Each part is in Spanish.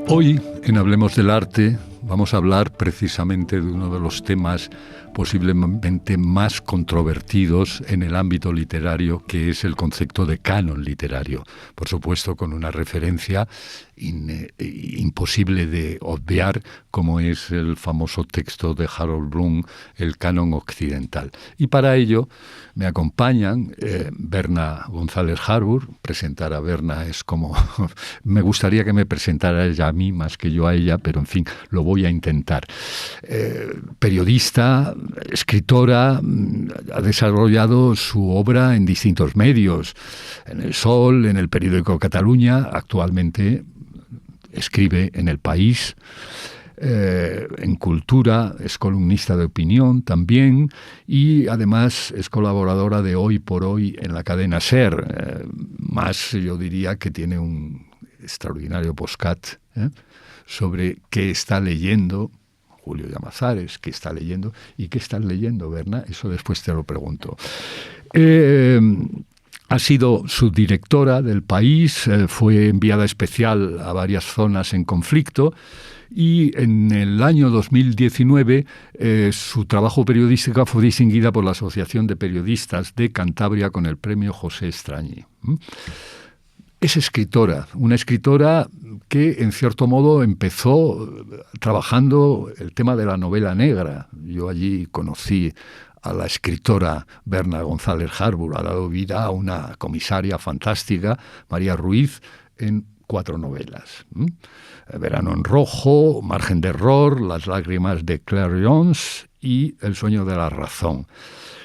Hoy, en Hablemos del Arte, vamos a hablar precisamente de uno de los temas posiblemente más controvertidos en el ámbito literario, que es el concepto de canon literario. Por supuesto, con una referencia imposible de obviar, como es el famoso texto de Harold Bloom, El canon occidental. Y para ello me acompañan Berna González Harbour. Presentar a Berna es como... me gustaría que me presentara ella a mí más que yo a ella, pero en fin, lo voy a intentar. Periodista, escritora, ha desarrollado su obra en distintos medios, en El Sol, en el periódico Cataluña, actualmente escribe en El País, en Cultura, es columnista de opinión también, y además es colaboradora de Hoy por Hoy en la cadena SER. Más yo diría que tiene un extraordinario podcast sobre qué está leyendo Julio Llamazares, qué está leyendo y qué estás leyendo, Berna, eso después te lo pregunto. Ha sido subdirectora del País, fue enviada especial a varias zonas en conflicto y en el año 2019 su trabajo periodístico fue distinguida por la Asociación de Periodistas de Cantabria con el premio José Estrañi. Es escritora, una escritora que en cierto modo empezó trabajando el tema de la novela negra. Yo allí conocí a la escritora Berna González Harbour, ha dado vida a una comisaria fantástica, María Ruiz, en 4 novelas. Verano en rojo, Margen de error, Las lágrimas de Claire Jones y El sueño de la razón.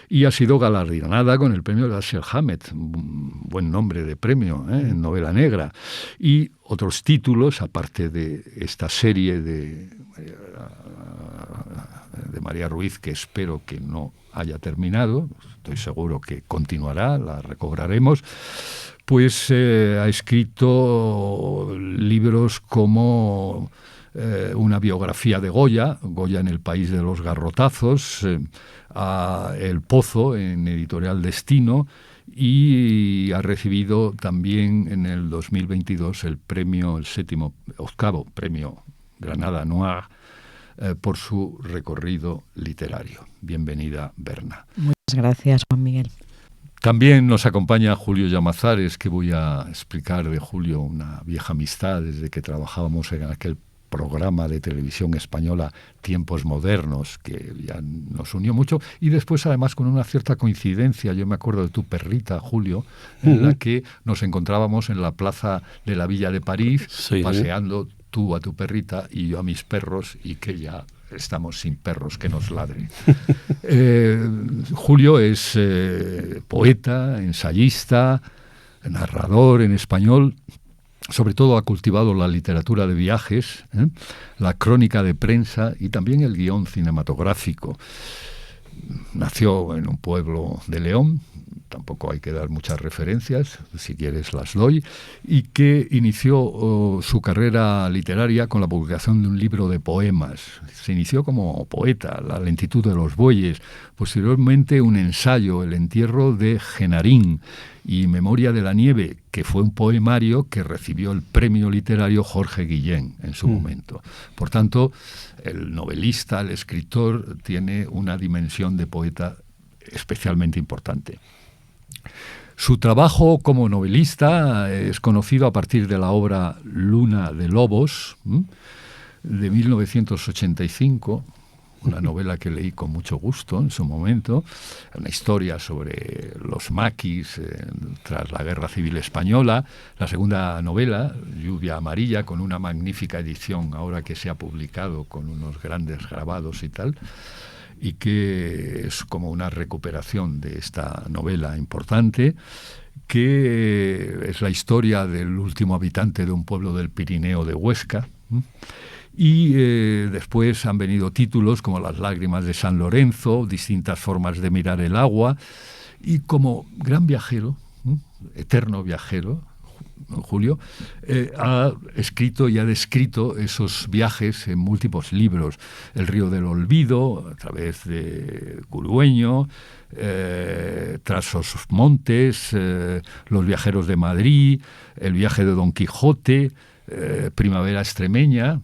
Y ha sido galardonada con el premio Dashiell Hammett, un buen nombre de premio en novela negra. Y otros títulos, aparte de esta serie de María Ruiz, que espero que no haya terminado, estoy seguro que continuará, la recobraremos, pues ha escrito libros como una biografía de Goya, Goya en el país de los garrotazos, El Pozo en Editorial Destino, y ha recibido también en el 2022 el octavo premio Granada Noir por su recorrido literario. Bienvenida, Berna. Muchas gracias, Juan Miguel. También nos acompaña Julio Llamazares, que voy a explicar de Julio, una vieja amistad desde que trabajábamos en aquel programa de televisión española Tiempos Modernos, que ya nos unió mucho, y después además con una cierta coincidencia, yo me acuerdo de tu perrita, Julio, en la que nos encontrábamos en la plaza de la Villa de París, paseando tú a tu perrita y yo a mis perros, y que ya estamos sin perros que nos ladren. Julio es poeta, ensayista, narrador en español. Sobre todo ha cultivado la literatura de viajes, la crónica de prensa y también el guión cinematográfico. Nació en un pueblo de León, tampoco hay que dar muchas referencias, si quieres las doy, y que inició su carrera literaria con la publicación de un libro de poemas. Se inició como poeta, La lentitud de los bueyes, posteriormente un ensayo, El entierro de Genarín, y Memoria de la nieve, que fue un poemario que recibió el premio literario Jorge Guillén en su momento. Por tanto, el novelista, el escritor, tiene una dimensión de poeta especialmente importante. Su trabajo como novelista es conocido a partir de la obra Luna de Lobos, de 1985, una novela que leí con mucho gusto en su momento, una historia sobre los maquis tras la Guerra Civil Española. La segunda novela, Lluvia amarilla, con una magnífica edición ahora que se ha publicado con unos grandes grabados y tal, y que es como una recuperación de esta novela importante, que es la historia del último habitante de un pueblo del Pirineo de Huesca. Y después han venido títulos como Las lágrimas de San Lorenzo, Distintas formas de mirar el agua, y como gran viajero, eterno viajero, Julio, ha escrito y ha descrito esos viajes en múltiples libros. El río del olvido, a través de Curueño, Tras los montes, Los viajeros de Madrid, El viaje de Don Quijote, Primavera extremeña,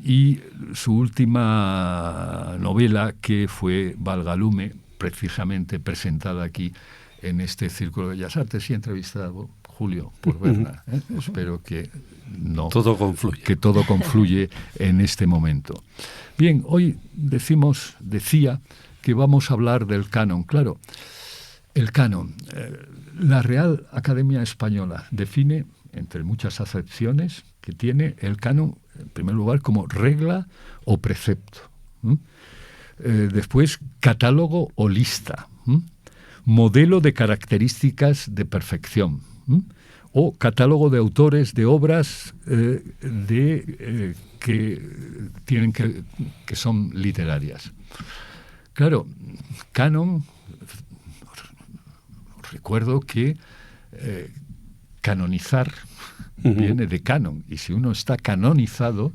y su última novela, que fue Valgalume, precisamente presentada aquí en este Círculo de Bellas Artes y entrevistado, Julio, por verla. Espero que todo confluye. Que todo confluye en este momento. Bien, hoy decía que vamos a hablar del canon. Claro, el canon. La Real Academia Española define, entre muchas acepciones que tiene, el canon, en primer lugar, como regla o precepto. Después, catálogo o lista. Modelo de características de perfección. O catálogo de autores de obras que son literarias. Claro, canon, recuerdo que canonizar viene de canon, y si uno está canonizado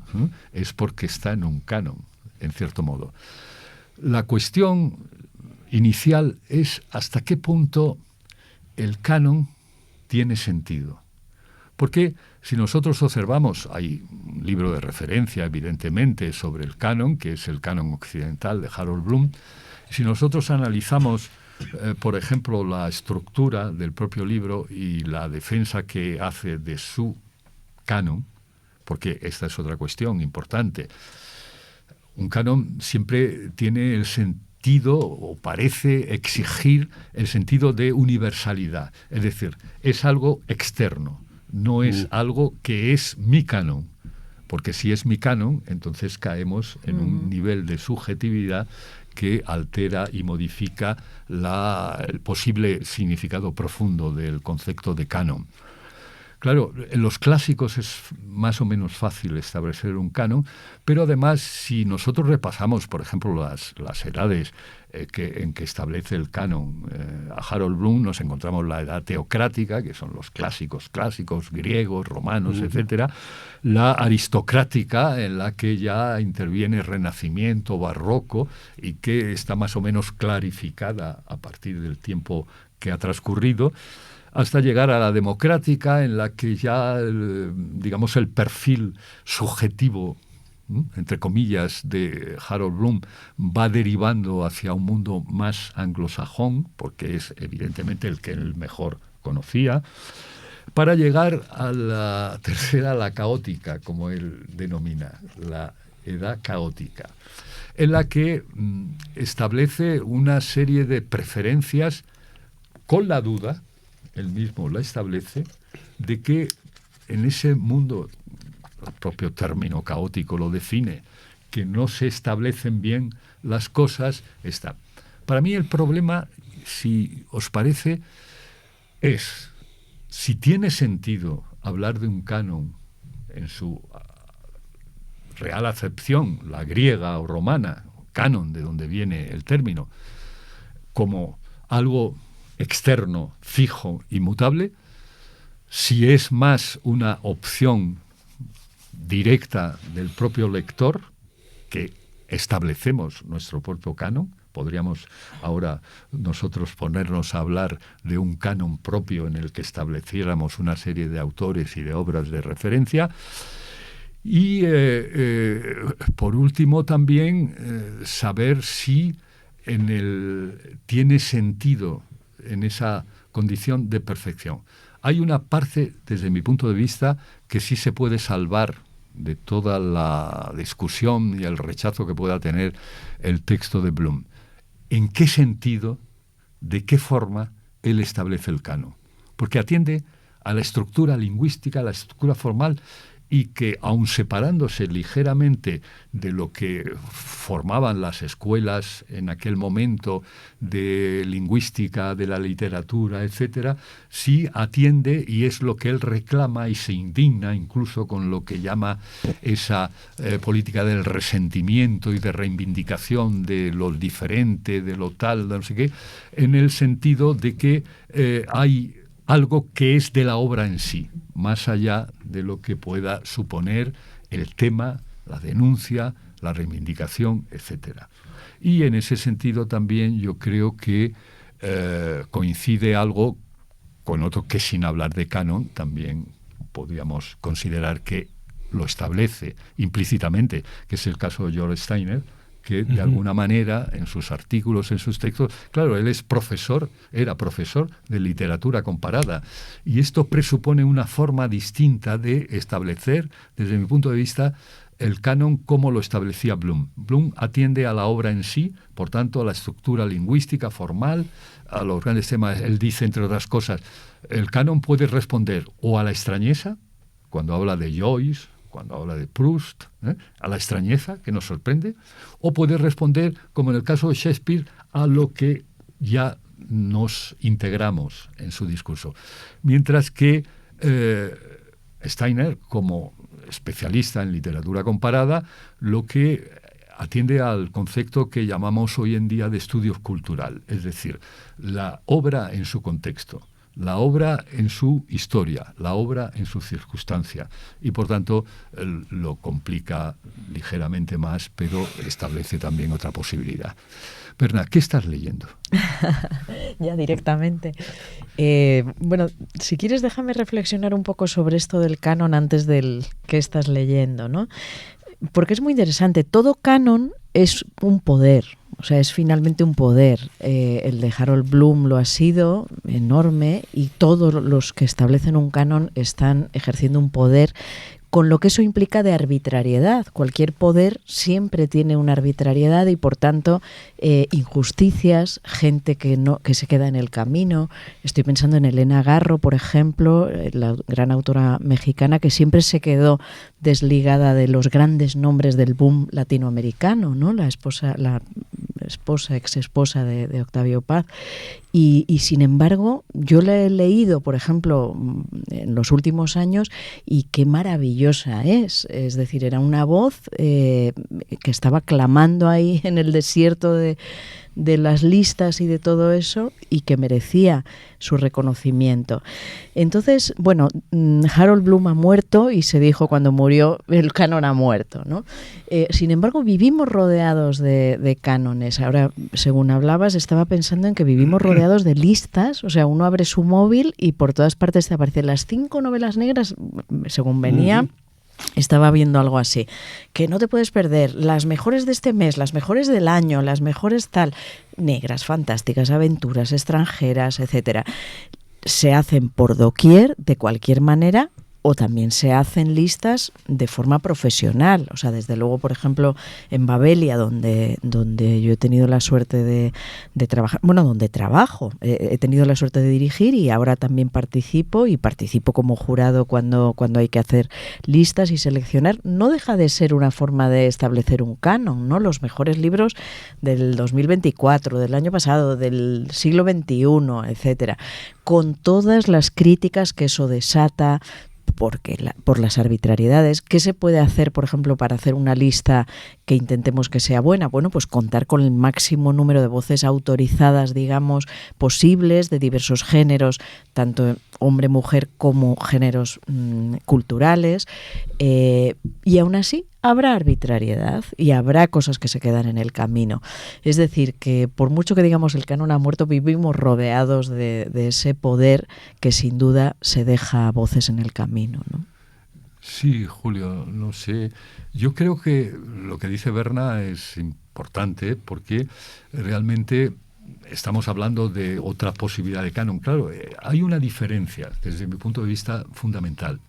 es porque está en un canon, en cierto modo. La cuestión inicial es hasta qué punto el canon tiene sentido. Porque si nosotros observamos, hay un libro de referencia, evidentemente, sobre el canon, que es el canon occidental de Harold Bloom. Si nosotros analizamos, por ejemplo, la estructura del propio libro y la defensa que hace de su canon, porque esta es otra cuestión importante, un canon siempre tiene el sentido, o parece exigir el sentido de universalidad. Es decir, es algo externo, no es algo que es mi canon. Porque si es mi canon, entonces caemos en un nivel de subjetividad que altera y modifica el posible significado profundo del concepto de canon. Claro, en los clásicos es más o menos fácil establecer un canon, pero además, si nosotros repasamos, por ejemplo, las edades en que establece el canon a Harold Bloom, nos encontramos la edad teocrática, que son los clásicos griegos, romanos, etcétera, la aristocrática, en la que ya interviene Renacimiento, Barroco, y que está más o menos clarificada a partir del tiempo que ha transcurrido, hasta llegar a la democrática, en la que ya, digamos, el perfil subjetivo, entre comillas, de Harold Bloom va derivando hacia un mundo más anglosajón, porque es evidentemente el que él mejor conocía, para llegar a la tercera, la caótica, como él denomina, la edad caótica, en la que establece una serie de preferencias con la duda, él mismo la establece, de que en ese mundo, el propio término caótico lo define, que no se establecen bien las cosas, está. Para mí el problema, si os parece, es si tiene sentido hablar de un canon en su real acepción, la griega o romana, canon, de donde viene el término, como algo externo, fijo, inmutable, si es más una opción directa del propio lector, que establecemos nuestro propio canon. Podríamos ahora nosotros ponernos a hablar de un canon propio en el que estableciéramos una serie de autores y de obras de referencia. Y por último también saber si tiene sentido en esa condición de perfección. Hay una parte, desde mi punto de vista, que sí se puede salvar de toda la discusión y el rechazo que pueda tener el texto de Bloom. ¿En qué sentido, de qué forma él establece el canon? Porque atiende a la estructura lingüística, a la estructura formal, y que, aun separándose ligeramente de lo que formaban las escuelas en aquel momento de lingüística, de la literatura, etcétera, sí atiende, y es lo que él reclama y se indigna incluso con lo que llama esa política del resentimiento y de reivindicación de lo diferente, de lo tal, no sé qué, en el sentido de que hay algo que es de la obra en sí, más allá de lo que pueda suponer el tema, la denuncia, la reivindicación, etcétera. Y en ese sentido también yo creo que coincide algo con otro que, sin hablar de canon, también podríamos considerar que lo establece implícitamente, que es el caso de George Steiner, que de alguna manera en sus artículos, en sus textos, claro, él era profesor de literatura comparada, y esto presupone una forma distinta de establecer, desde mi punto de vista, el canon como lo establecía Bloom. Bloom atiende a la obra en sí, por tanto, a la estructura lingüística, formal, a los grandes temas. Él dice, entre otras cosas, el canon puede responder o a la extrañeza, cuando habla de Joyce, cuando habla de Proust, a la extrañeza que nos sorprende, o puede responder, como en el caso de Shakespeare, a lo que ya nos integramos en su discurso. Mientras que Steiner, como especialista en literatura comparada, lo que atiende al concepto que llamamos hoy en día de estudio cultural, es decir, la obra en su contexto, la obra en su historia, la obra en su circunstancia, y por tanto lo complica ligeramente más, pero establece también otra posibilidad. Berna, ¿qué estás leyendo? Ya directamente. Bueno, si quieres déjame reflexionar un poco sobre esto del canon antes del que estás leyendo, ¿no? Porque es muy interesante. Todo canon es un poder, o sea, es finalmente un poder. El de Harold Bloom lo ha sido, enorme, y todos los que establecen un canon están ejerciendo un poder, con lo que eso implica de arbitrariedad. Cualquier poder siempre tiene una arbitrariedad y, por tanto, injusticias, gente que se queda en el camino. Estoy pensando en Elena Garro, por ejemplo, la gran autora mexicana, que siempre se quedó desligada de los grandes nombres del boom latinoamericano, ¿no? La ex esposa de Octavio Paz. Y sin embargo, yo la he leído, por ejemplo, en los últimos años, y qué maravillosa es. Es decir, era una voz que estaba clamando ahí en el desierto de las listas y de todo eso, y que merecía su reconocimiento. Entonces, bueno, Harold Bloom ha muerto y se dijo cuando murió, el canon ha muerto, ¿no? Sin embargo, vivimos rodeados de cánones. Ahora, según hablabas, estaba pensando en que vivimos rodeados de listas, o sea, uno abre su móvil y por todas partes te aparecen las 5 novelas negras, según venía. Estaba viendo algo así, que no te puedes perder, las mejores de este mes, las mejores del año, las mejores tal, negras, fantásticas, aventuras, extranjeras, etcétera. Se hacen por doquier, de cualquier manera, o también se hacen listas de forma profesional. O sea, desde luego, por ejemplo, en Babelia, donde yo he tenido la suerte de trabajar, bueno, donde trabajo, he tenido la suerte de dirigir y ahora también participo como jurado cuando hay que hacer listas y seleccionar. No deja de ser una forma de establecer un canon, ¿no? Los mejores libros del 2024, del año pasado, del siglo XXI, etcétera, con todas las críticas que eso desata, por las arbitrariedades. ¿Qué se puede hacer, por ejemplo, para hacer una lista que intentemos que sea buena? Bueno, pues contar con el máximo número de voces autorizadas, digamos, posibles, de diversos géneros, tanto hombre, mujer, como géneros culturales, y aún así habrá arbitrariedad y habrá cosas que se quedan en el camino. Es decir, que por mucho que digamos el canon ha muerto, vivimos rodeados de ese poder que sin duda se deja voces en el camino, ¿no? Sí, Julio, no sé. Yo creo que lo que dice Berna es importante porque realmente estamos hablando de otra posibilidad de canon. Claro, hay una diferencia desde mi punto de vista fundamental.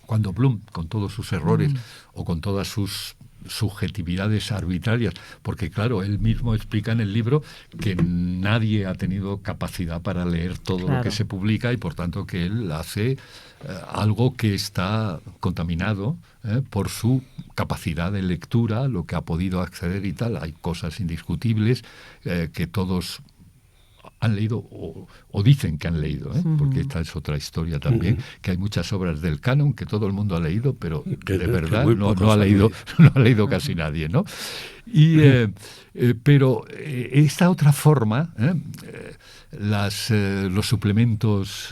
Cuando Bloom, con todos sus errores o con todas sus subjetividades arbitrarias, porque claro, él mismo explica en el libro que nadie ha tenido capacidad para leer todo lo que se publica y por tanto que él hace algo que está contaminado por su capacidad de lectura, lo que ha podido acceder y tal. Hay cosas indiscutibles que todos han leído o dicen que han leído, porque esta es otra historia también, que hay muchas obras del canon que todo el mundo ha leído, pero que de verdad no ha leído casi nadie, ¿no? Y pero esta otra forma, los suplementos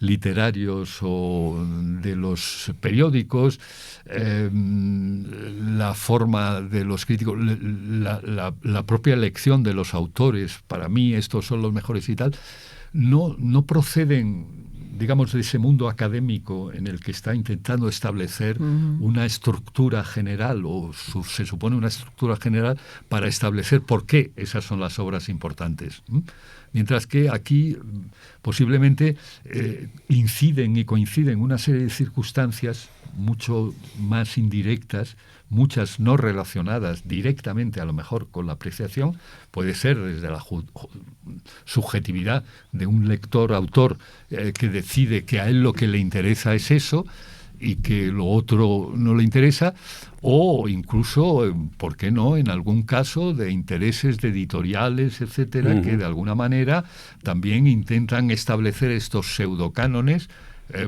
literarios o de los periódicos, la forma de los críticos, la propia elección de los autores, para mí estos son los mejores y tal, no proceden digamos, de ese mundo académico en el que está intentando establecer una estructura general, o se supone una estructura general para establecer por qué esas son las obras importantes. Mientras que aquí posiblemente inciden y coinciden una serie de circunstancias mucho más indirectas, muchas no relacionadas directamente a lo mejor con la apreciación. Puede ser desde la subjetividad de un lector-autor que decide que a él lo que le interesa es eso y que lo otro no le interesa, o incluso, ¿por qué no?, en algún caso de intereses de editoriales, etcétera, que de alguna manera también intentan establecer estos pseudocánones,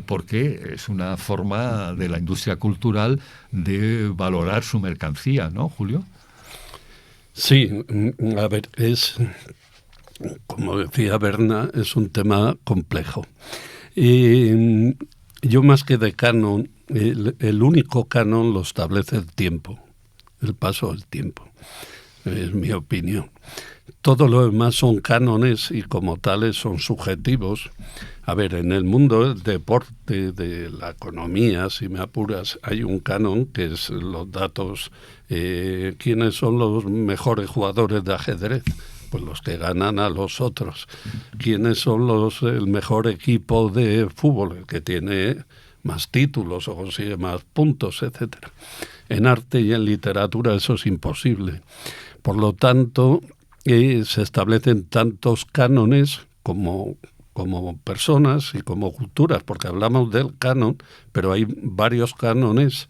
porque es una forma de la industria cultural de valorar su mercancía, ¿no, Julio? Sí, a ver, como decía Berna, es un tema complejo. Yo más que de canon, el único canon lo establece el tiempo, el paso del tiempo, es mi opinión. Todo lo demás son cánones y como tales son subjetivos. A ver, en el mundo del deporte, de la economía, si me apuras, hay un canon que es los datos. ¿Quiénes son los mejores jugadores de ajedrez? Pues los que ganan a los otros. ¿Quiénes son el mejor equipo de fútbol? El que tiene más títulos o consigue más puntos, etcétera. En arte y en literatura eso es imposible. Por lo tanto, se establecen tantos cánones como personas y como culturas, porque hablamos del canon, pero hay varios cánones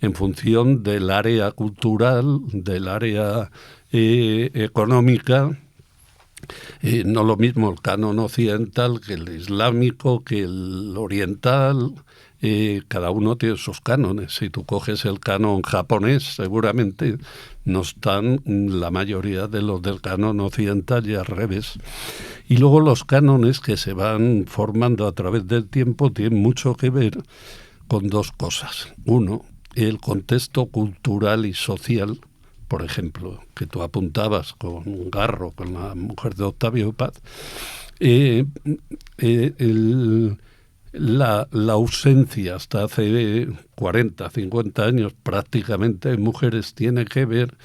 en función del área cultural, del área económica. No lo mismo el canon occidental que el islámico, que el oriental. Cada uno tiene sus cánones. Si tú coges el canon japonés, seguramente no están la mayoría de los del canon occidental y al revés. Y luego los cánones que se van formando a través del tiempo tienen mucho que ver con dos cosas. Uno, el contexto cultural y social, por ejemplo, que tú apuntabas con Garro, con la mujer de Octavio Paz, la ausencia hasta hace 40, 50 años prácticamente de mujeres tiene que ver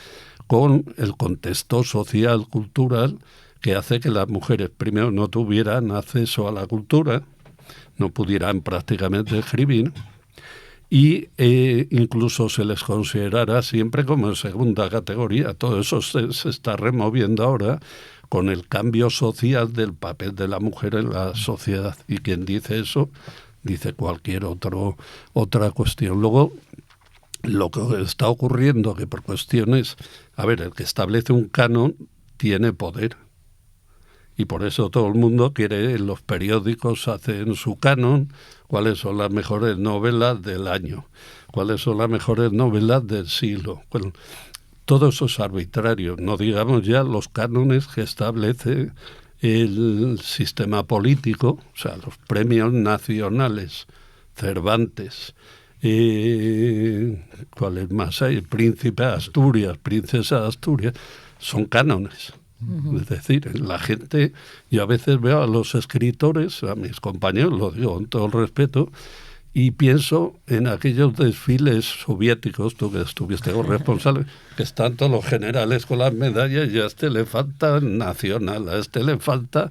con el contexto social, cultural, que hace que las mujeres primero no tuvieran acceso a la cultura, no pudieran prácticamente escribir, y incluso se les considerara siempre como en segunda categoría. Todo eso se está removiendo ahora con el cambio social del papel de la mujer en la sociedad. Y quien dice eso, dice cualquier otra cuestión. Luego, lo que está ocurriendo, que por cuestiones, a ver, el que establece un canon tiene poder. Y por eso todo el mundo quiere, en los periódicos hacen su canon, cuáles son las mejores novelas del año, cuáles son las mejores novelas del siglo. Bueno, todo eso es arbitrario, no digamos ya los cánones que establece el sistema político, o sea, los premios nacionales, Cervantes, ¿cuáles más hay? Príncipe de Asturias, princesa de Asturias, son cánones. Es decir, la gente, yo a veces veo a los escritores, a mis compañeros, lo digo con todo el respeto, y pienso en aquellos desfiles soviéticos, tú que estuviste responsable, que están todos los generales con las medallas y a este le falta nacional, a este le falta.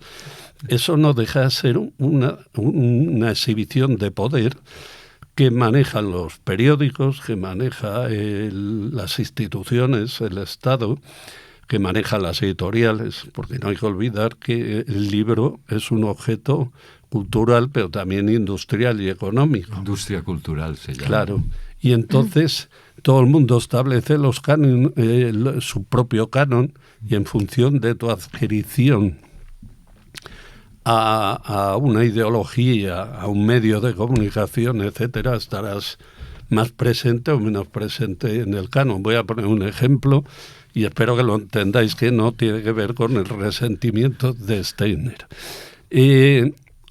Eso no deja de ser una exhibición de poder que manejan los periódicos, que maneja las instituciones, el Estado, que maneja las editoriales, porque no hay que olvidar que el libro es un objeto cultural, pero también industrial y económico. Industria cultural se llama. Claro. Y entonces todo el mundo establece los canon, su propio canon, y en función de tu adscripción a una ideología, a un medio de comunicación, etcétera, estarás más presente o menos presente en el canon. Voy a poner un ejemplo y espero que lo entendáis, que no tiene que ver con el resentimiento de Steiner.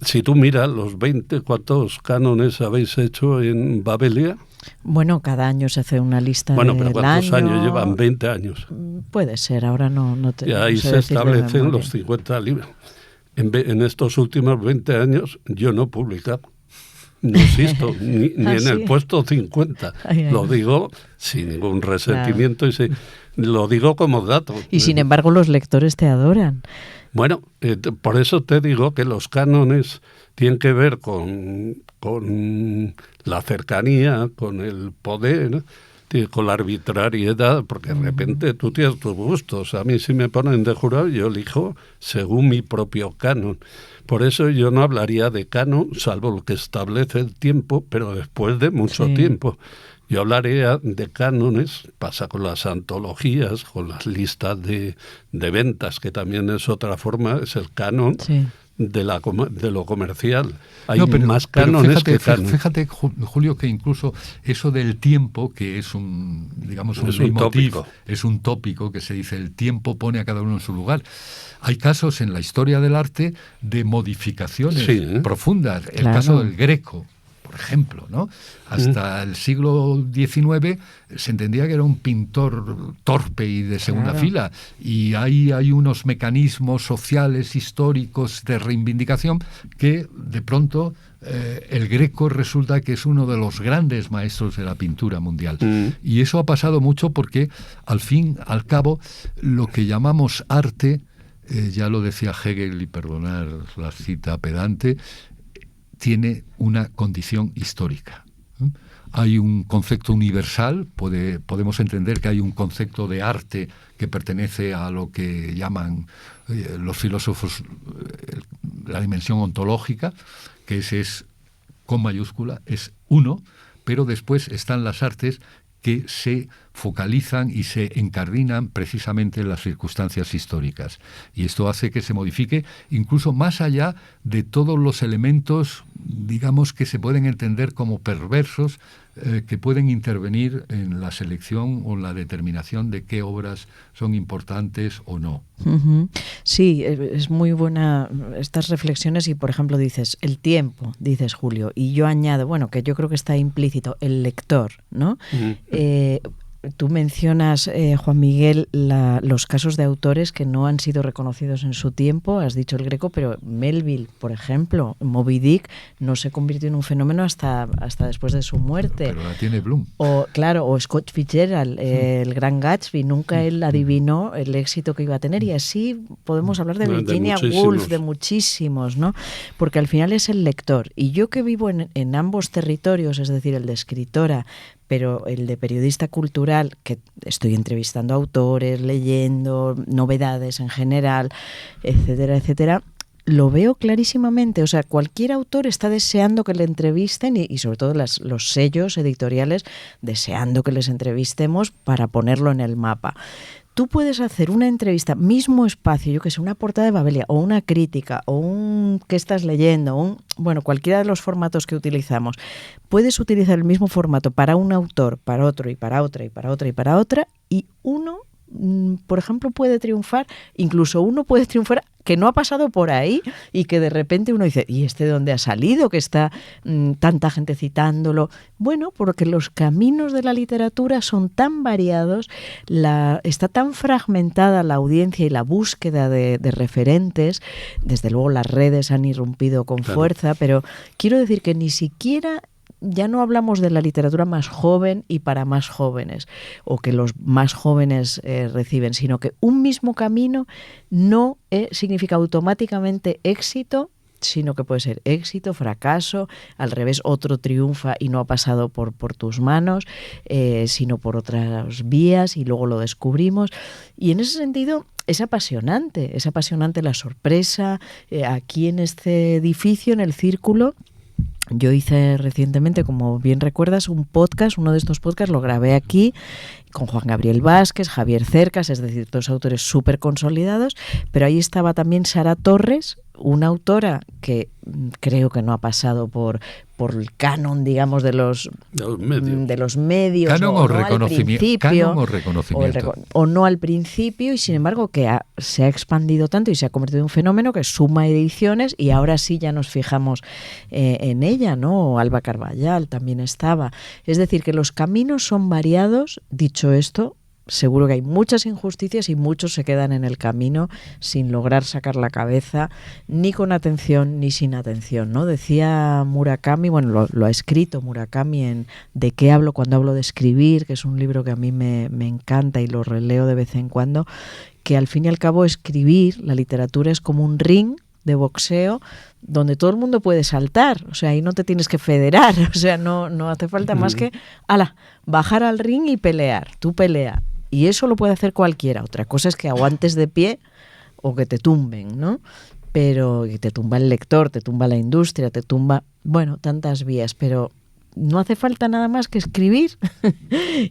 Si tú miras los 20, ¿cuántos cánones habéis hecho en Babelia? Bueno, cada año se hace una lista del año. Bueno, pero ¿cuántos años llevan? 20 años. Puede ser, ahora no te... Y ahí se establecen los 50 libros. En estos últimos 20 años yo no he publicado. No existo, ni en el puesto 50. Lo digo sin ningún resentimiento, y lo digo como dato. Y sin embargo los lectores te adoran. Bueno, por eso te digo que los cánones tienen que ver con la cercanía, con el poder, con la arbitrariedad, porque de repente tú tienes tus gustos. A mí si me ponen de jurado, yo elijo según mi propio canon. Por eso yo no hablaría de canon, salvo lo que establece el tiempo, pero después de mucho tiempo. Yo hablaría de cánones, pasa con las antologías, con las listas de ventas, que también es otra forma, es el canon de lo comercial. Hay más cánones que cánones. Fíjate, Julio, que incluso eso del tiempo, que es un tópico. Es un tópico que se dice, el tiempo pone a cada uno en su lugar. Hay casos en la historia del arte de modificaciones profundas. El caso del Greco, por ejemplo, ¿no? Hasta el siglo XIX se entendía que era un pintor torpe y de segunda fila, y ahí hay unos mecanismos sociales, históricos de reivindicación que de pronto el Greco resulta que es uno de los grandes maestros de la pintura mundial. Y eso ha pasado mucho porque al fin, al cabo, lo que llamamos arte, ya lo decía Hegel, y perdonar la cita pedante, tiene una condición histórica. Hay un concepto universal, podemos entender que hay un concepto de arte que pertenece a lo que llaman los filósofos la dimensión ontológica, que ese es con mayúscula, es uno, pero después están las artes que se focalizan y se encardinan precisamente en las circunstancias históricas. Y esto hace que se modifique incluso más allá de todos los elementos, digamos, que se pueden entender como perversos, que pueden intervenir en la selección o la determinación de qué obras son importantes o no. Sí, es muy buena estas reflexiones y, por ejemplo, dices el tiempo, dices Julio, y yo añado, bueno, que yo creo que está implícito, el lector, ¿no? Tú mencionas, Juan Miguel, los casos de autores que no han sido reconocidos en su tiempo, has dicho el Greco, pero Melville, por ejemplo, Moby Dick no se convirtió en un fenómeno hasta después de su muerte. Pero la tiene Bloom. O Scott Fitzgerald, el Gran Gatsby, nunca él adivinó el éxito que iba a tener, y así podemos hablar de Virginia Woolf, de muchísimos, ¿no? Porque al final es el lector, y yo que vivo en ambos territorios, es decir, el de escritora, pero el de periodista cultural, que estoy entrevistando autores, leyendo novedades en general, etcétera, etcétera, lo veo clarísimamente. O sea, cualquier autor está deseando que le entrevisten y sobre todo los sellos editoriales deseando que les entrevistemos para ponerlo en el mapa. Tú puedes hacer una entrevista, mismo espacio, yo que sé, una portada de Babelia, o una crítica, o un qué estás leyendo, bueno, cualquiera de los formatos que utilizamos. Puedes utilizar el mismo formato para un autor, para otro, y para otra, y para otra, y para otra, y uno, por ejemplo, puede triunfar, incluso uno puede triunfar que no ha pasado por ahí y que de repente uno dice, ¿y este de dónde ha salido? Que está tanta gente citándolo. Bueno, porque los caminos de la literatura son tan variados, está tan fragmentada la audiencia y la búsqueda de referentes. Desde luego las redes han irrumpido con fuerza, pero quiero decir que ni siquiera... Ya no hablamos de la literatura más joven y para más jóvenes, o que los más jóvenes reciben, sino que un mismo camino no significa automáticamente éxito, sino que puede ser éxito, fracaso, al revés, otro triunfa y no ha pasado por tus manos, sino por otras vías y luego lo descubrimos. Y en ese sentido es apasionante la sorpresa. Aquí en este edificio, en el Círculo, yo hice recientemente, como bien recuerdas, un podcast, uno de estos podcasts lo grabé aquí con Juan Gabriel Vázquez, Javier Cercas, es decir, dos autores súper consolidados, pero ahí estaba también Sara Torres, una autora que creo que no ha pasado por el canon, digamos, de los medios. Canon o reconocimiento. O no al principio, y sin embargo que se ha expandido tanto y se ha convertido en un fenómeno que suma ediciones, y ahora sí ya nos fijamos en ella, ¿no? Alba Carballal también estaba. Es decir, que los caminos son variados. Dicho esto, seguro que hay muchas injusticias y muchos se quedan en el camino sin lograr sacar la cabeza, ni con atención ni sin atención, ¿no? Decía Murakami, bueno, lo ha escrito Murakami en ¿De qué hablo cuando hablo de escribir?, que es un libro que a mí me encanta y lo releo de vez en cuando, que al fin y al cabo escribir, la literatura es como un ring de boxeo donde todo el mundo puede saltar, o sea, ahí no te tienes que federar, o sea, no hace falta más que bajar al ring y pelear, tú pelea, y eso lo puede hacer cualquiera. Otra cosa es que aguantes de pie o que te tumben, ¿no? Pero que te tumba el lector, te tumba la industria, te tumba, bueno, tantas vías, pero no hace falta nada más que escribir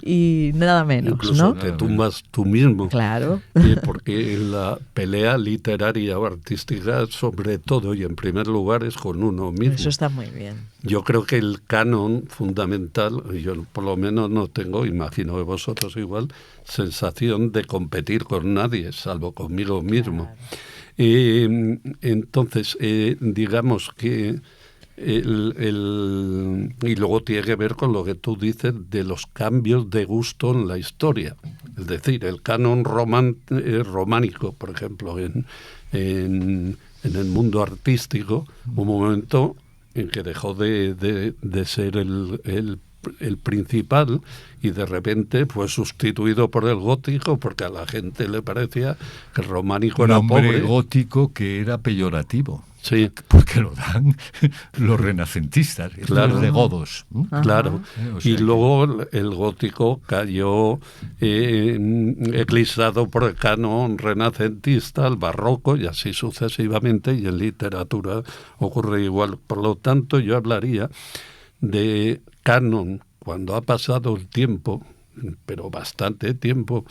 y nada menos, incluso ¿no? te tumbas tú mismo. Claro. Porque la pelea literaria o artística, sobre todo y en primer lugar, es con uno mismo. Eso está muy bien. Yo creo que el canon fundamental, yo por lo menos no tengo, imagino que vosotros igual, sensación de competir con nadie, salvo conmigo mismo. Claro. Entonces, digamos que y luego tiene que ver con lo que tú dices de los cambios de gusto en la historia. Es decir, el canon románico, por ejemplo, en el mundo artístico, un momento en que dejó de ser el principal y de repente fue sustituido por el gótico porque a la gente le parecía que el románico era pobre. Un gótico que era peyorativo. Sí. Porque lo dan los renacentistas, claro. Los de godos. Claro. O sea, y luego el gótico cayó eclipsado por el canon renacentista, el barroco, y así sucesivamente, y en literatura ocurre igual. Por lo tanto, yo hablaría de canon cuando ha pasado el tiempo, pero bastante tiempo,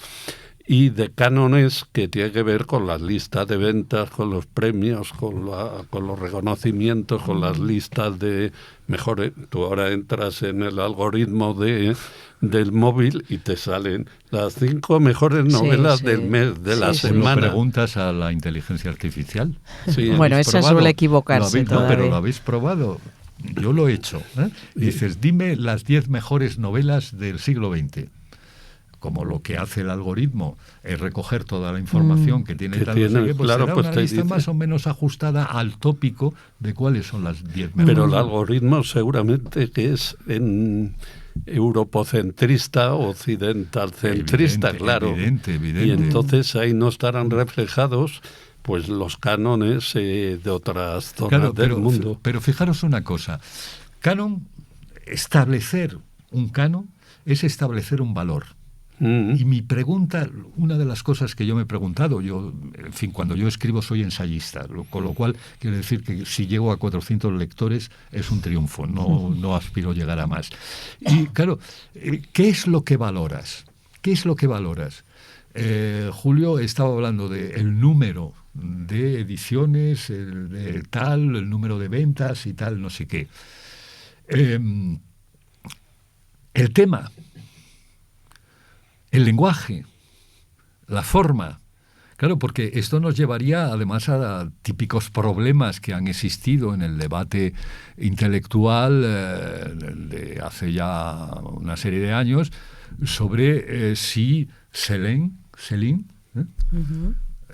y de cánones que tiene que ver con las listas de ventas, con los premios, con los reconocimientos, con las listas de mejores. Tú ahora entras en el algoritmo del móvil y te salen las 5 mejores novelas del mes, de la semana. Lo preguntas a la inteligencia artificial. Sí. Bueno, esa suele equivocarse todavía. No, pero lo habéis probado. Yo lo he hecho. Dices, dime las 10 mejores novelas del siglo XX. Como lo que hace el algoritmo es recoger toda la información que tiene tal, no sé qué, pues claro, será una lista más o menos ajustada al tópico de cuáles son las 10 mejores. Pero el algoritmo seguramente que es europocentrista, occidentalcentrista, claro. Evidente. Y entonces ahí no estarán reflejados pues los cánones de otras zonas del mundo. Pero fijaros una cosa, establecer un canon es establecer un valor. Y mi pregunta, una de las cosas que yo me he preguntado, en fin, cuando yo escribo soy ensayista, con lo cual quiero decir que si llego a 400 lectores es un triunfo, no aspiro a llegar a más. Y claro, ¿qué es lo que valoras? ¿Qué es lo que valoras? Julio estaba hablando del número de ediciones, el número de ventas y tal, no sé qué. El tema, el lenguaje, la forma. Claro, porque esto nos llevaría además a típicos problemas que han existido en el debate intelectual de hace ya una serie de años sobre si Céline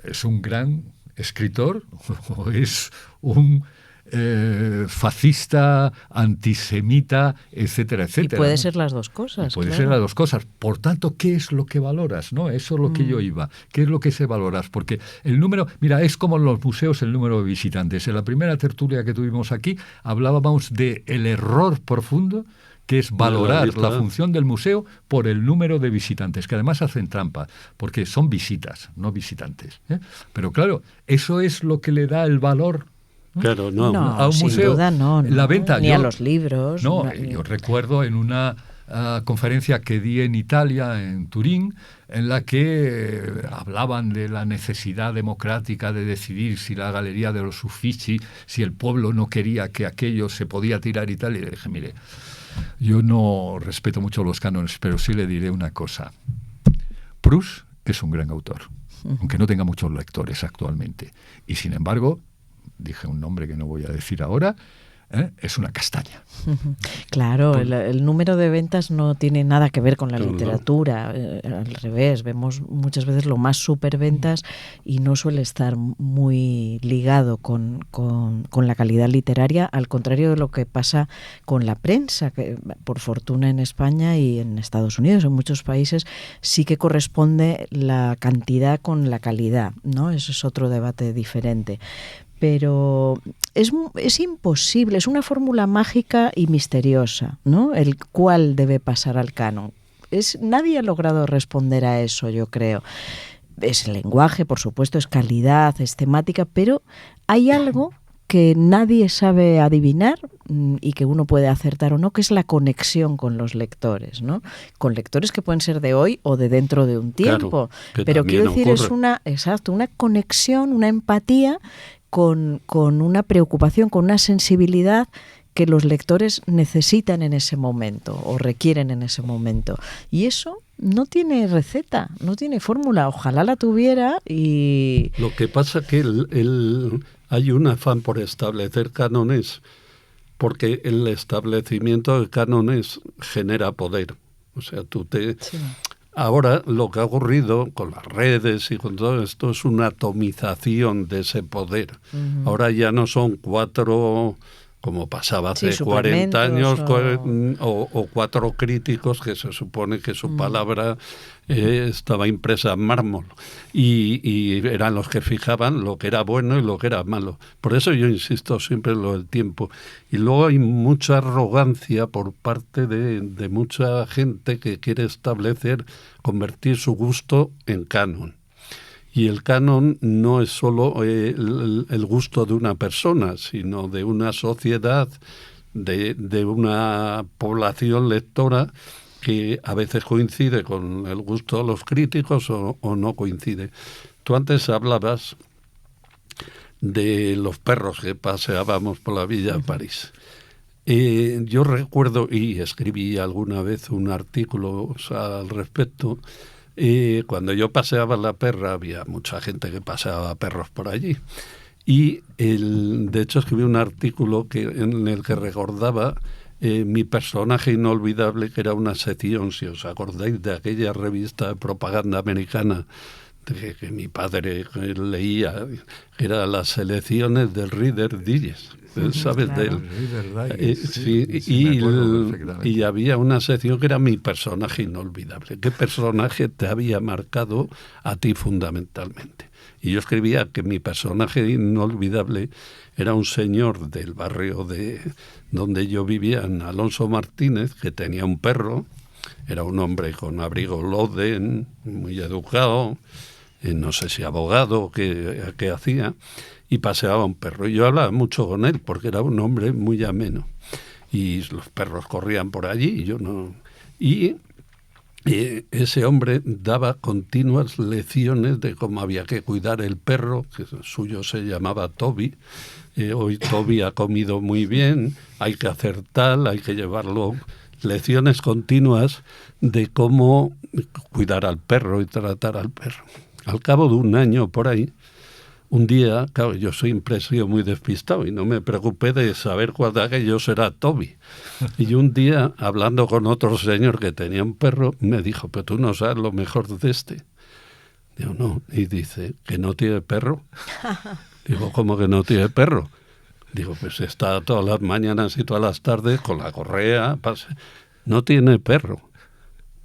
es un gran escritor o es un fascista, antisemita, etcétera, etcétera. Y puede ser las dos cosas. Puede ser las dos cosas. Por tanto, ¿qué es lo que valoras? ¿No? Eso es lo que yo iba. ¿Qué es lo que se valoras? Porque el número... Mira, es como en los museos el número de visitantes. En la primera tertulia que tuvimos aquí hablábamos del error profundo que es valorar la función del museo por el número de visitantes, que además hacen trampa, porque son visitas, no visitantes. Pero claro, eso es lo que le da el valor. Claro, no, a un museo, sin duda no. La venta, ni a los libros. Yo recuerdo en una conferencia que di en Italia, en Turín, en la que hablaban de la necesidad democrática de decidir si la Galería de los Uffizi, si el pueblo no quería que aquello se podía tirar y tal, y le dije, mire, yo no respeto mucho los cánones, pero sí le diré una cosa. Proust es un gran autor, aunque no tenga muchos lectores actualmente. Y sin embargo, dije un nombre que no voy a decir ahora, es una castaña. Claro, el número de ventas no tiene nada que ver con la literatura, al revés, vemos muchas veces lo más superventas y no suele estar muy ligado con la calidad literaria, al contrario de lo que pasa con la prensa, que por fortuna en España y en Estados Unidos, en muchos países, sí que corresponde la cantidad con la calidad, ¿no? Eso es otro debate diferente. Pero es imposible, es una fórmula mágica y misteriosa, ¿no? El cuál debe pasar al canon. Nadie ha logrado responder a eso, yo creo. Es el lenguaje, por supuesto, es calidad, es temática, pero hay algo que nadie sabe adivinar y que uno puede acertar o no, que es la conexión con los lectores, ¿no? Con lectores que pueden ser de hoy o de dentro de un tiempo. Claro, pero quiero decir, ocurre. es una conexión, una empatía con una preocupación, con una sensibilidad que los lectores necesitan en ese momento o requieren en ese momento. Y eso no tiene receta, no tiene fórmula. Ojalá la tuviera y... Lo que pasa es que hay un afán por establecer cánones, porque el establecimiento de cánones genera poder. O sea, Sí. Ahora lo que ha ocurrido con las redes y con todo esto es una atomización de ese poder. Uh-huh. Ahora ya no son 4, como pasaba hace 40 años, o 4 críticos que se supone que su palabra estaba impresa en mármol y eran los que fijaban lo que era bueno y lo que era malo. Por eso yo insisto siempre en lo del tiempo. Y luego hay mucha arrogancia por parte de mucha gente que quiere convertir su gusto en canon. Y el canon no es solo el gusto de una persona, sino de una sociedad, de una población lectora que a veces coincide con el gusto de los críticos o no coincide. Tú antes hablabas de los perros que paseábamos por la Villa de París. Yo recuerdo, y escribí alguna vez un artículo al respecto, cuando yo paseaba la perra, había mucha gente que paseaba perros por allí. Y de hecho escribí un artículo en el que recordaba mi personaje inolvidable, que era una sección, si os acordáis, de aquella revista de propaganda americana que mi padre leía, que eran las selecciones del Reader Digest. ¿Sabes? Claro. Y había una sección que era mi personaje inolvidable. ¿Qué personaje te había marcado a ti fundamentalmente? Y yo escribía que mi personaje inolvidable era un señor del barrio donde yo vivía, en Alonso Martínez, que tenía un perro. Era un hombre con abrigo Loden, muy educado, no sé si abogado, qué hacía, y paseaba un perro. Y yo hablaba mucho con él, porque era un hombre muy ameno. Y los perros corrían por allí, y yo no... Y ese hombre daba continuas lecciones de cómo había que cuidar el perro, que el suyo se llamaba Toby. Hoy Toby ha comido muy bien, hay que hacer tal, hay que llevarlo... Lecciones continuas de cómo cuidar al perro y tratar al perro. Al cabo de un año por ahí, un día, claro, yo soy impresivo muy despistado y no me preocupé de saber cuál de aquellos era Toby. Y un día, hablando con otro señor que tenía un perro, me dijo, pero tú no sabes lo mejor de este. Digo, no. Y dice, ¿que no tiene perro? Digo, ¿cómo que no tiene perro? Digo, pues está todas las mañanas y todas las tardes con la correa, no tiene perro.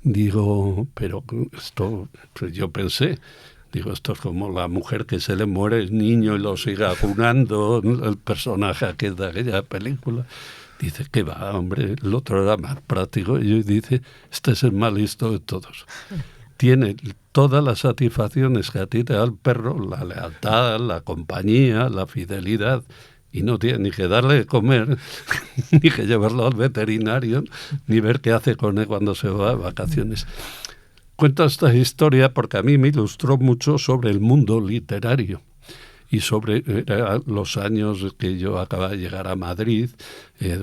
Digo, pero esto, pues yo pensé, digo, esto es como la mujer que se le muere el niño y lo sigue acunando, el personaje aquel de aquella película. Dice, ¿qué va, hombre? El otro era más práctico. Y dice, este es el más listo de todos. Tiene todas las satisfacciones que a ti te da el perro, la lealtad, la compañía, la fidelidad, y no tiene ni que darle de comer, ni que llevarlo al veterinario, ni ver qué hace con él cuando se va de vacaciones. Cuento esta historia porque a mí me ilustró mucho sobre el mundo literario y sobre los años que yo acababa de llegar a Madrid,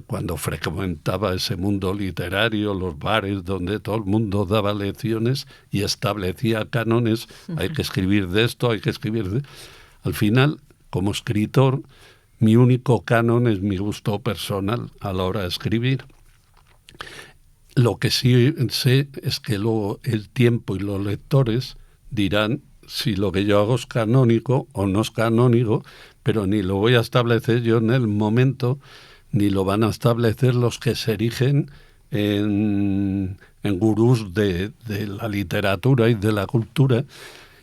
cuando frecuentaba ese mundo literario, los bares donde todo el mundo daba lecciones y establecía cánones, hay que escribir de esto, hay que escribir de... Al final, como escritor, Mi único canon es mi gusto personal a la hora de escribir. Lo que sí sé es que luego el tiempo y los lectores dirán si lo que yo hago es canónico o no es canónico, pero ni lo voy a establecer yo en el momento, ni lo van a establecer los que se erigen en gurús de la literatura y de la cultura.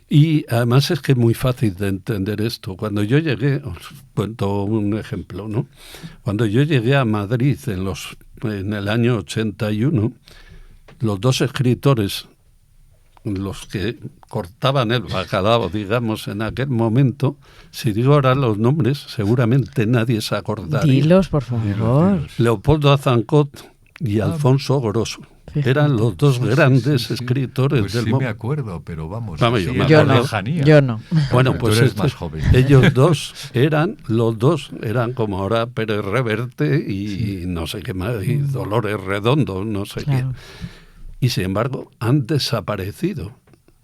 Y además es que es muy fácil de entender esto. Cuando yo llegué, os cuento un ejemplo, ¿no? Cuando yo llegué a Madrid en el año 81, los dos escritores, los que cortaban el bacalao, digamos, en aquel momento, si digo ahora los nombres, seguramente nadie se acordaría. Dilos, por favor. Leopoldo Azancot y Alfonso Grosso. Eran los dos grandes escritores pues del sí momento. me acuerdo, pero vamos, yo me yo acuerdo. no. Bueno, pues tú eres más joven. ellos los dos eran como ahora Pérez Reverte y no sé qué más, y Dolores Redondo, no sé qué. Y sin embargo han desaparecido.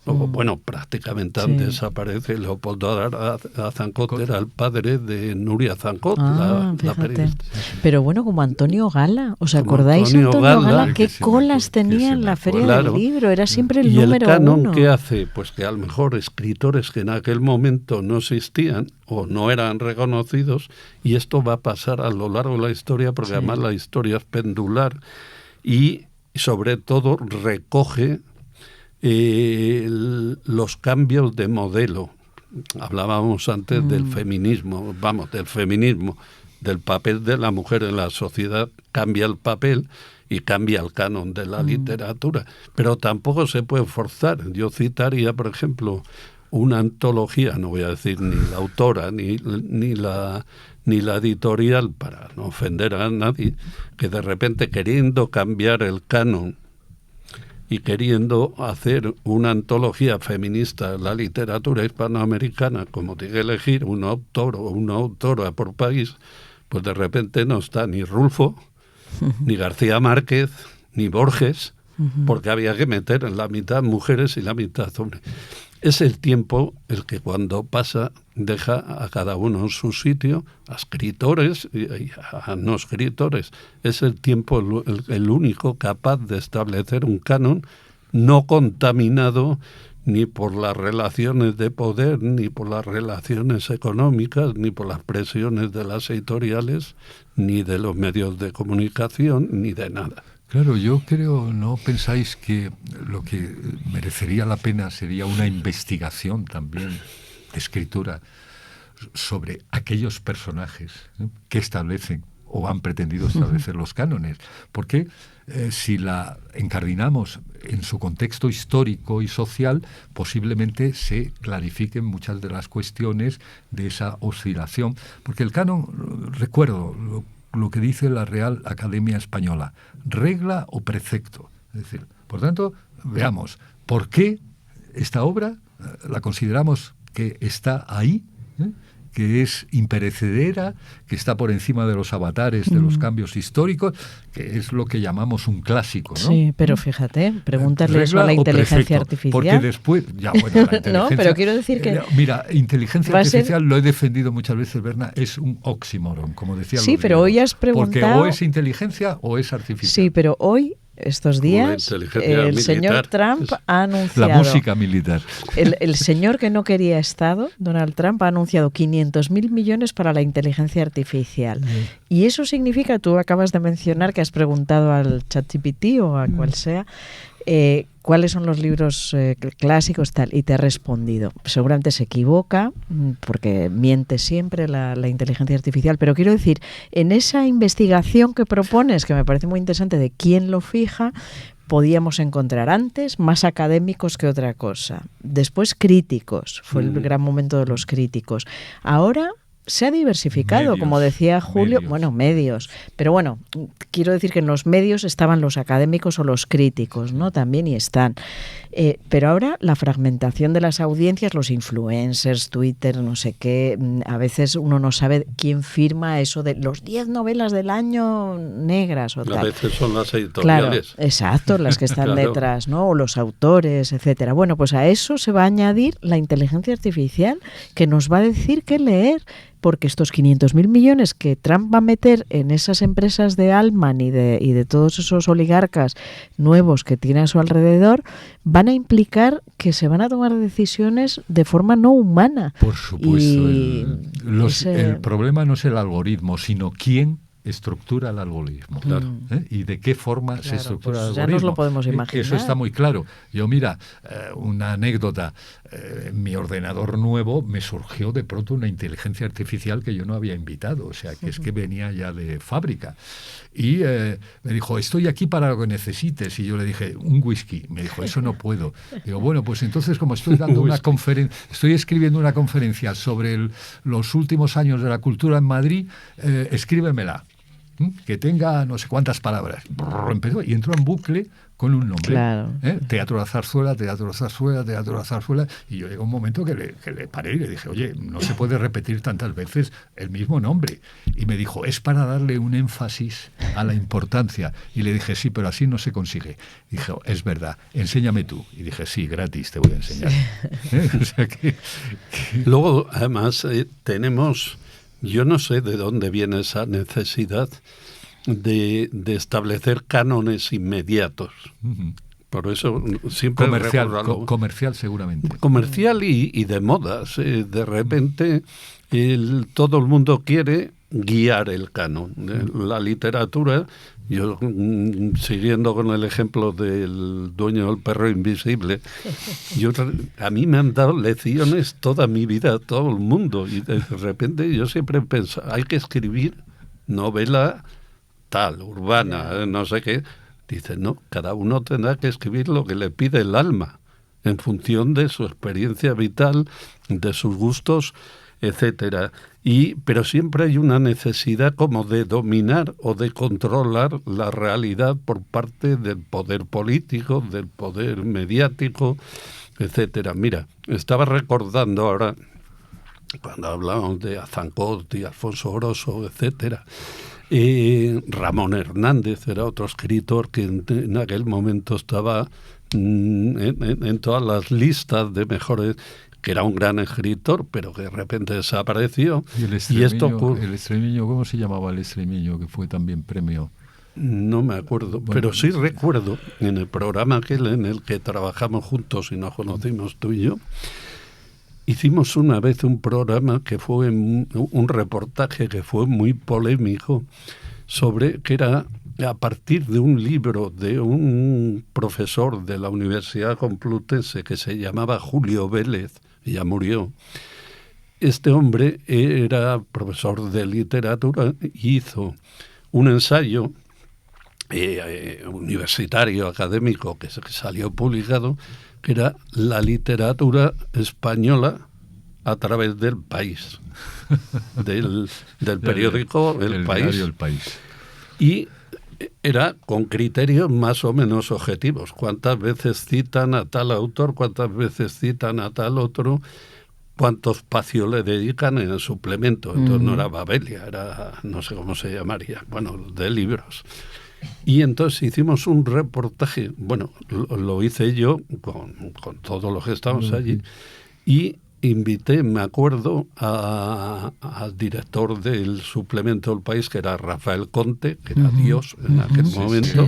Bueno, prácticamente han desaparecido. Leopoldo Azancot era el padre de Nuria Azancot, la periodista. Pero bueno, como Antonio Gala, ¿os acordáis de Antonio Gala? ¿Qué colas tenía en la Feria del Libro? Era siempre el número uno. ¿Y el canon qué hace? Pues que a lo mejor escritores que en aquel momento no existían o no eran reconocidos, y esto va a pasar a lo largo de la historia, porque además la historia es pendular y sobre todo recoge los cambios de modelo. Hablábamos antes del feminismo, del papel de la mujer en la sociedad. Cambia el papel y cambia el canon de la literatura, pero tampoco se puede forzar. Yo citaría, por ejemplo, una antología, no voy a decir ni la autora ni la editorial, para no ofender a nadie, que de repente, queriendo cambiar el canon y queriendo hacer una antología feminista en la literatura hispanoamericana, como tiene que elegir un autor o una autora por país, pues de repente no está ni Rulfo, ni García Márquez, ni Borges, porque había que meter en la mitad mujeres y la mitad hombres. Es el tiempo el que cuando pasa deja a cada uno en su sitio, a escritores y a no escritores. Es el tiempo el único capaz de establecer un canon no contaminado ni por las relaciones de poder, ni por las relaciones económicas, ni por las presiones de las editoriales, ni de los medios de comunicación, ni de nada. Claro, yo creo, ¿no pensáis que lo que merecería la pena sería una investigación también de escritura sobre aquellos personajes que establecen o han pretendido establecer los cánones? Porque si la encardinamos en su contexto histórico y social, posiblemente se clarifiquen muchas de las cuestiones de esa oscilación. Porque el canon, recuerdo lo que dice la Real Academia Española, regla o precepto. Es decir, por tanto, veamos, ¿por qué esta obra la consideramos que está ahí, que es imperecedera, que está por encima de los avatares, de los cambios históricos, que es lo que llamamos un clásico, ¿no? Sí, pero fíjate, pregúntale eso a la inteligencia artificial. Porque después, ya bueno, la inteligencia... No, pero quiero decir que... Mira, inteligencia artificial, lo he defendido muchas veces, Berna, es un oxímoron, como decía. Sí, pero hoy has preguntado... Porque o es inteligencia o es artificial. Sí, pero hoy... Estos días el señor Trump ha anunciado... La música militar. El señor que no quería Estado, Donald Trump, ha anunciado 500.000 millones para la inteligencia artificial. Y eso significa, tú acabas de mencionar que has preguntado al ChatGPT o a cual sea, cuáles son los libros clásicos tal, y te ha respondido. Seguramente se equivoca porque miente siempre la inteligencia artificial, pero quiero decir, en esa investigación que propones, que me parece muy interesante, de quién lo fija, podíamos encontrar antes más académicos que otra cosa, después críticos, fue el gran momento de los críticos. Ahora se ha diversificado, medios, como decía Julio, medios, pero bueno, quiero decir que en los medios estaban los académicos o los críticos, ¿no? También y están. Pero ahora la fragmentación de las audiencias, los influencers, Twitter, no sé qué, a veces uno no sabe quién firma eso de los 10 novelas del año negras o tal. A veces son las editoriales. Claro, exacto, las que están detrás, ¿no? O los autores, etcétera. Bueno, pues a eso se va a añadir la inteligencia artificial que nos va a decir qué leer. porque estos 500.000 millones que Trump va a meter en esas empresas de Altman y de todos esos oligarcas nuevos que tiene a su alrededor van a implicar que se van a tomar decisiones de forma no humana. Por supuesto. El problema no es el algoritmo, sino quién estructura el algoritmo. Claro. ¿Y de qué forma se estructura el algoritmo? Ya nos lo podemos imaginar. Eso está muy claro. Yo, mira, una anécdota. Mi ordenador nuevo me surgió de pronto una inteligencia artificial que yo no había invitado. O sea, que es que venía ya de fábrica. Y me dijo, estoy aquí para lo que necesites. Y yo le dije, un whisky. Me dijo, eso no puedo. Digo, bueno, pues entonces como estoy dando una conferencia, estoy escribiendo una conferencia sobre los últimos años de la cultura en Madrid, escríbemela. Que tenga no sé cuántas palabras. Empezó y entró en bucle con un nombre. Claro. Teatro de la Zarzuela, Teatro de la Zarzuela, Teatro de la Zarzuela. Y yo llegó un momento que le paré y le dije, oye, no se puede repetir tantas veces el mismo nombre. Y me dijo, es para darle un énfasis a la importancia. Y le dije, sí, pero así no se consigue. Y dije, es verdad, enséñame tú. Y dije, sí, gratis, te voy a enseñar. Sí. O sea que... Luego, además, tenemos... Yo no sé de dónde viene esa necesidad de establecer cánones inmediatos. Uh-huh. Por eso siempre comercial seguramente. Comercial y de modas. De repente todo el mundo quiere guiar el canon. La literatura, yo siguiendo con el ejemplo del dueño del perro invisible, a mí me han dado lecciones toda mi vida, todo el mundo, y de repente yo siempre pienso, hay que escribir novela tal, urbana, no sé qué. Dice, no, cada uno tendrá que escribir lo que le pide el alma, en función de su experiencia vital, de sus gustos, etcétera. Pero siempre hay una necesidad como de dominar o de controlar la realidad por parte del poder político, del poder mediático, etcétera. Mira, estaba recordando ahora, cuando hablábamos de Azancot y Alfonso Grosso, etcétera, Ramón Hernández era otro escritor que en aquel momento estaba en todas las listas de mejores, que era un gran escritor, pero que de repente desapareció. ¿Y el extremeño, cómo se llamaba el extremeño, que fue también premio? No me acuerdo, bueno, pero sí recuerdo en el programa aquel en el que trabajamos juntos y nos conocimos tú y yo, hicimos una vez un programa que fue un reportaje que fue muy polémico, sobre que era a partir de un libro de un profesor de la Universidad Complutense que se llamaba Julio Vélez, ya murió. Este hombre era profesor de literatura y hizo un ensayo universitario, académico, que salió publicado, que era la literatura española a través del País, del periódico El País. El País. Y era con criterios más o menos objetivos. ¿Cuántas veces citan a tal autor? ¿Cuántas veces citan a tal otro? ¿Cuánto espacio le dedican en el suplemento? Entonces no era Babelia, era no sé cómo se llamaría, bueno, de libros. Y entonces hicimos un reportaje, bueno, lo hice yo con todos los que estábamos allí, y invité, me acuerdo, al director del suplemento del País, que era Rafael Conte, que era Dios en aquel momento,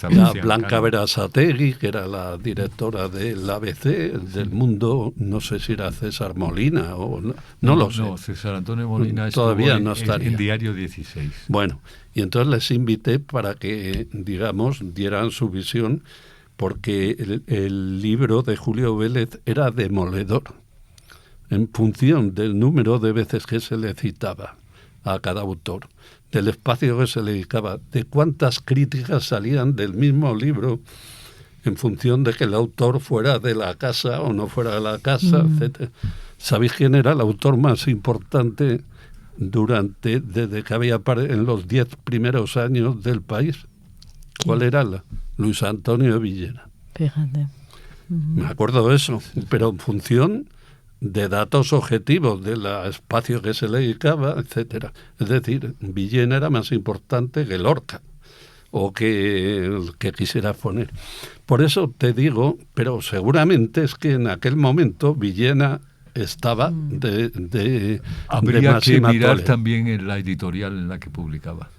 a Blanca Berasategui, que era la directora del ABC, del Mundo, no sé si era César Molina, o no lo sé. No, César Antonio Molina todavía no estaría. En Diario 16. Bueno, y entonces les invité para que, digamos, dieran su visión, porque el libro de Julio Vélez era demoledor, en función del número de veces que se le citaba a cada autor, del espacio que se le dedicaba, de cuántas críticas salían del mismo libro, en función de que el autor fuera de la casa o no fuera de la casa, etc. ¿Sabéis quién era el autor más importante desde que había en los 10 primeros años del País? ¿Cuál era? Luis Antonio Villena. Fíjate. Me acuerdo de eso, pero en función de datos objetivos del espacio que se le dedicaba, etcétera. Es decir, Villena era más importante que Lorca o que el que quisieras poner. Por eso te digo, pero seguramente es que en aquel momento Villena estaba de Habría que Máxima mirar Toledo. también en la editorial en la que publicaba.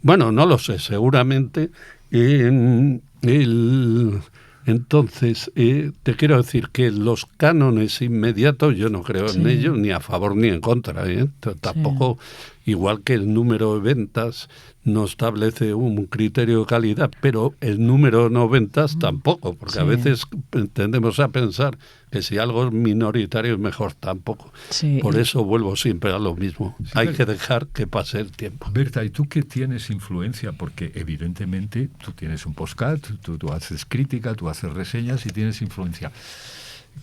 Bueno, no lo sé, seguramente. Entonces, te quiero decir que los cánones inmediatos yo no creo en ellos ni a favor ni en contra. Tampoco, igual que el número de ventas no establece un criterio de calidad, pero el número de no ventas tampoco, porque a veces tendemos a pensar que si algo es minoritario es mejor tampoco. Sí. Por eso vuelvo siempre a lo mismo. Sí, hay que dejar que pase el tiempo. Berta, ¿y tú qué tienes influencia? Porque evidentemente tú tienes un podcast, tú haces crítica, tú haces reseñas y tienes influencia.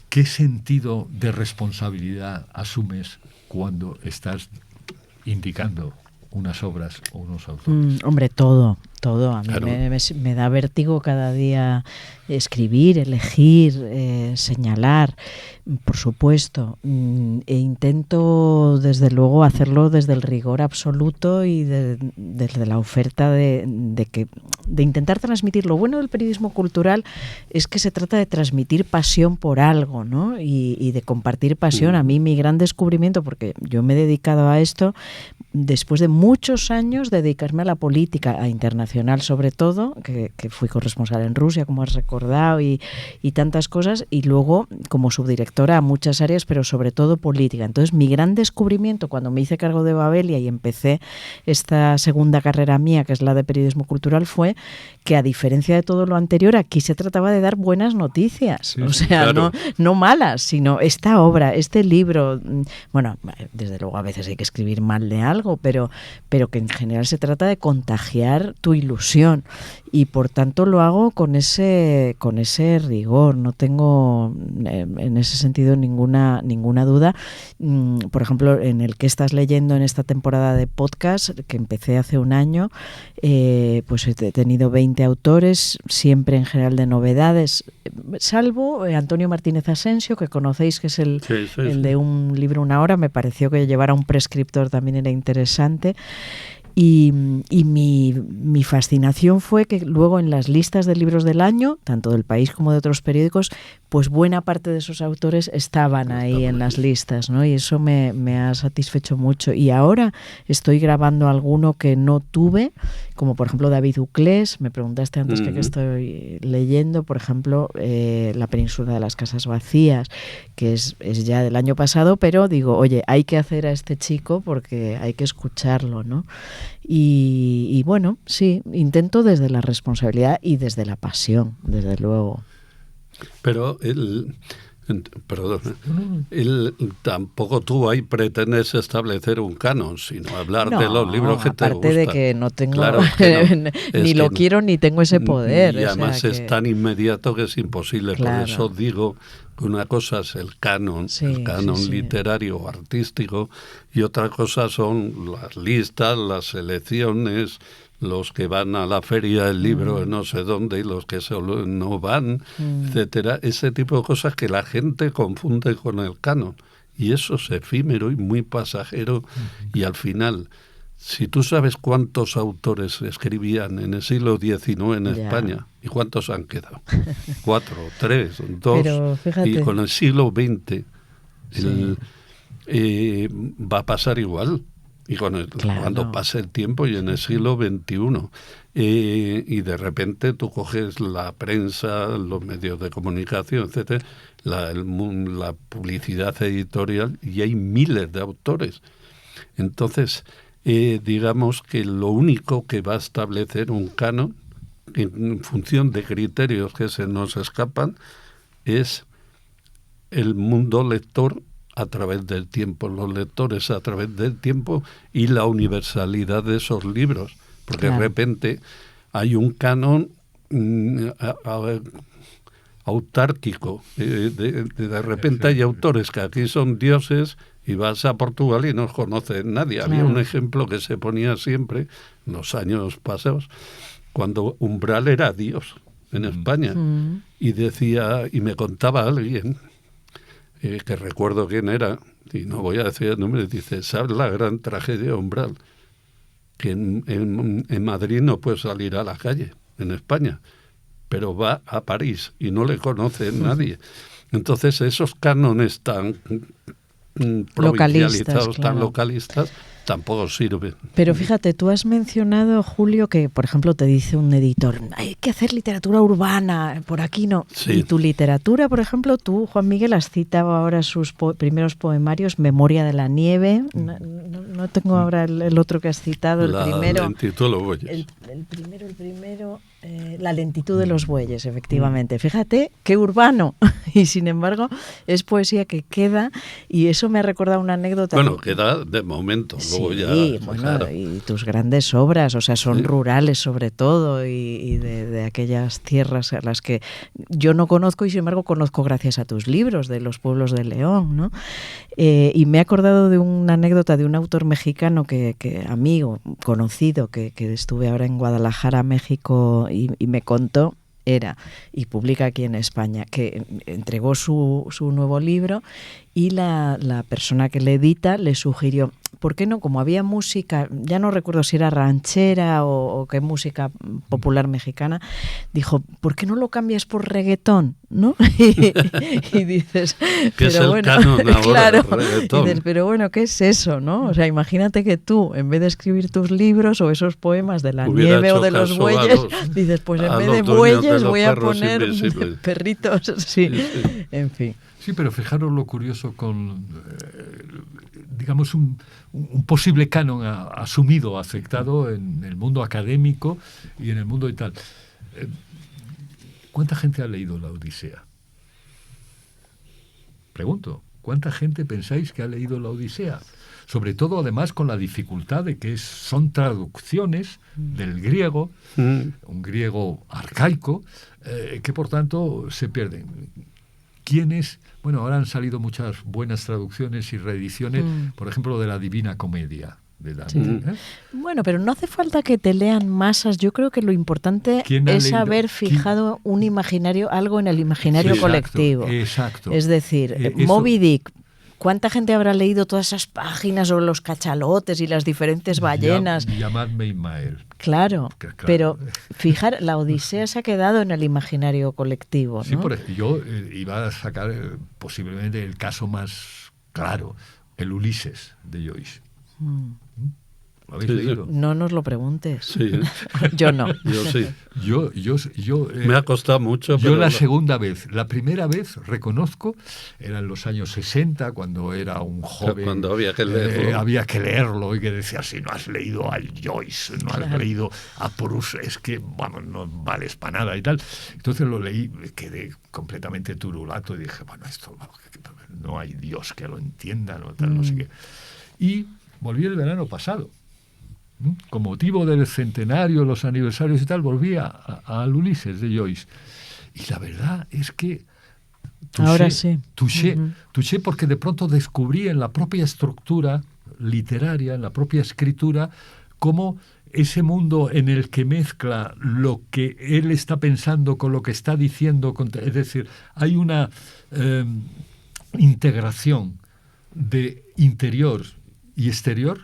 ¿Qué sentido de responsabilidad asumes cuando estás indicando unas obras o unos autores? Hombre, todo. A mí Claro. me da vértigo cada día escribir, elegir, señalar, por supuesto. E intento, desde luego, hacerlo desde el rigor absoluto y desde la oferta de intentar transmitir. Lo bueno del periodismo cultural es que se trata de transmitir pasión por algo, ¿no? Y de compartir pasión. A mí mi gran descubrimiento, porque yo me he dedicado a esto, después de muchos años dedicarme a la política, internacional sobre todo, que fui corresponsal en Rusia, como has recordado, y tantas cosas, y luego como subdirectora a muchas áreas, pero sobre todo política. Entonces mi gran descubrimiento cuando me hice cargo de Babelia y empecé esta segunda carrera mía, que es la de periodismo cultural, fue que, a diferencia de todo lo anterior, aquí se trataba de dar buenas noticias, o sea, claro. no malas, sino esta obra, este libro. Bueno, desde luego a veces hay que escribir mal de algo, pero que en general se trata de contagiar tu ilusión, y por tanto lo hago con ese rigor. No tengo en ese sentido ninguna duda. Por ejemplo, en el que estás leyendo en esta temporada de podcast, que empecé hace un año, pues he tenido 20 autores, siempre en general de novedades, salvo Antonio Martínez Asensio, que conocéis, que es el de Un libro, una hora. Me pareció que llevar a un prescriptor también era interesante. Y mi fascinación fue que luego en las listas de libros del año, tanto del País como de otros periódicos, pues buena parte de esos autores estaban ahí en las listas, ¿no? Y eso me ha satisfecho mucho. Y ahora estoy grabando alguno que no tuve, como por ejemplo David Uclés. Me preguntaste antes que estoy leyendo, por ejemplo, La península de las casas vacías, que es ya del año pasado, pero digo, oye, hay que hacer a este chico porque hay que escucharlo, ¿no? Y bueno, sí, intento desde la responsabilidad y desde la pasión, desde luego. Pero tampoco tú ahí pretendes establecer un canon, sino hablar de los libros que te gustan. Aparte de que no tengo, claro que no. ni lo quiero ni tengo ese poder. Y además o sea, es tan inmediato que es imposible. Claro. Por eso digo que una cosa es el canon literario o artístico, y otra cosa son las listas, las selecciones, los que van a la feria del libro de no sé dónde y los que solo no van, etcétera. Ese tipo de cosas que la gente confunde con el canon. Y eso es efímero y muy pasajero. Y al final, si tú sabes cuántos autores escribían en el siglo XIX en España, ¿y cuántos han quedado? 4, 3, 2. Pero fíjate, y con el siglo XX va a pasar igual. Y cuando pase el tiempo, y en el siglo XXI, y de repente tú coges la prensa, los medios de comunicación, etcétera, la publicidad editorial, y hay miles de autores. Entonces, digamos que lo único que va a establecer un canon, en función de criterios que se nos escapan, es el mundo lector a través del tiempo, los lectores a través del tiempo, y la universalidad de esos libros, porque de repente hay un canon autárquico, de repente hay autores que aquí son dioses y vas a Portugal y no los conoce nadie. Había un ejemplo que se ponía siempre en los años pasados, cuando Umbral era Dios en España, y decía, y me contaba alguien, que recuerdo quién era, y no voy a decir el nombre, dice, ¿sabes la gran tragedia de Umbral? Que en Madrid no puede salir a la calle, en España, pero va a París y no le conoce nadie. Entonces esos cánones tan provincializados, tan localistas, tampoco sirven. Pero fíjate, tú has mencionado, Julio, que por ejemplo te dice un editor, hay que hacer literatura urbana, por aquí no. Sí. Y tu literatura, por ejemplo, tú, Juan Miguel, has citado ahora sus primeros poemarios, Memoria de la nieve, no tengo ahora el otro que has citado, el primero. La lentitud de los bueyes. El primero, La lentitud de los bueyes, efectivamente. Fíjate, qué urbano. Y sin embargo, es poesía que queda, y eso me ha recordado una anécdota. Bueno, queda de momento. Luego sí, ya, bueno, claro. Y tus grandes obras, o sea, son rurales sobre todo, y de aquellas tierras a las que yo no conozco y sin embargo conozco gracias a tus libros, de los pueblos de León, ¿no? Y me he acordado de una anécdota de un autor mexicano que amigo, conocido, que estuve ahora en Guadalajara, México, y me contó, y publica aquí en España, que entregó su nuevo libro y la persona que le edita le sugirió, ¿por qué no? Como había música, ya no recuerdo si era ranchera o qué música popular mexicana, dijo, ¿por qué no lo cambias por reggaetón? ¿No? Y dices, ¿qué es el canon ahora, claro, reggaetón? Y dices, pero bueno, ¿qué es eso? ¿No? O sea, imagínate que tú, en vez de escribir tus libros o esos poemas de la nieve o de los bueyes, dices, pues en vez de bueyes voy a poner perritos, sí, en fin. Sí, pero fijaros lo curioso con, digamos, un posible canon asumido, aceptado en el mundo académico y en el mundo y tal. ¿Cuánta gente ha leído la Odisea? Pregunto, ¿cuánta gente pensáis que ha leído la Odisea? Sobre todo, además, con la dificultad de que son traducciones del griego, un griego arcaico, que por tanto se pierden. ¿Quiénes? Bueno, ahora han salido muchas buenas traducciones y reediciones, por ejemplo, de la Divina Comedia de Dante. Sí. Bueno, pero no hace falta que te lean masas. Yo creo que lo importante es haber fijado un imaginario, algo en el imaginario colectivo. Exacto. Es decir, Moby Dick. ¿Cuánta gente habrá leído todas esas páginas sobre los cachalotes y las diferentes ballenas? Llamadme Ismael. Claro, pero fijar, la Odisea se ha quedado en el imaginario colectivo, ¿no? Sí, yo iba a sacar posiblemente el caso más claro, el Ulises de Joyce. ¿Lo habéis leído? No nos lo preguntes. Sí. Yo no. Yo sí. Yo me ha costado mucho. Yo la segunda vez. La primera vez, reconozco, era en los años 60, cuando era un joven. Cuando había que leerlo. Había que leerlo y que decía, si no has leído a Joyce, no has leído a Proust, es que, vamos, no vales para nada y tal. Entonces lo leí, quedé completamente turulato y dije, bueno, esto no hay Dios que lo entienda, no sé qué. Y volví el verano pasado. Con motivo del centenario, los aniversarios y tal, volví al Ulises de Joyce. Y la verdad es que touché porque de pronto descubrí en la propia estructura literaria, en la propia escritura, cómo ese mundo en el que mezcla lo que él está pensando con lo que está diciendo, es decir, hay una integración de interior y exterior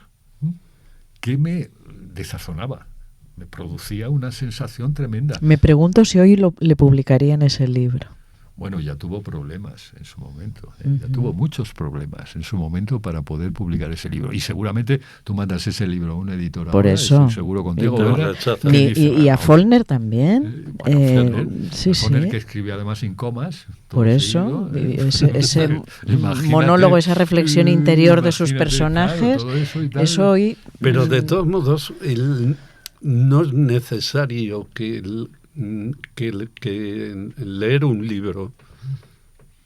que me desazonaba, me producía una sensación tremenda. Me pregunto si hoy le publicarían ese libro. Bueno, ya tuvo problemas en su momento, ya tuvo muchos problemas en su momento para poder publicar ese libro. Y seguramente tú mandas ese libro a un editor por ahora, eso. estoy seguro contigo, ¿verdad? Y a Follner también. Follner que escribe además sin comas. Por eso, ese monólogo, esa reflexión interior de sus personajes, claro, eso hoy... Pero de todos modos, no es necesario que leer un libro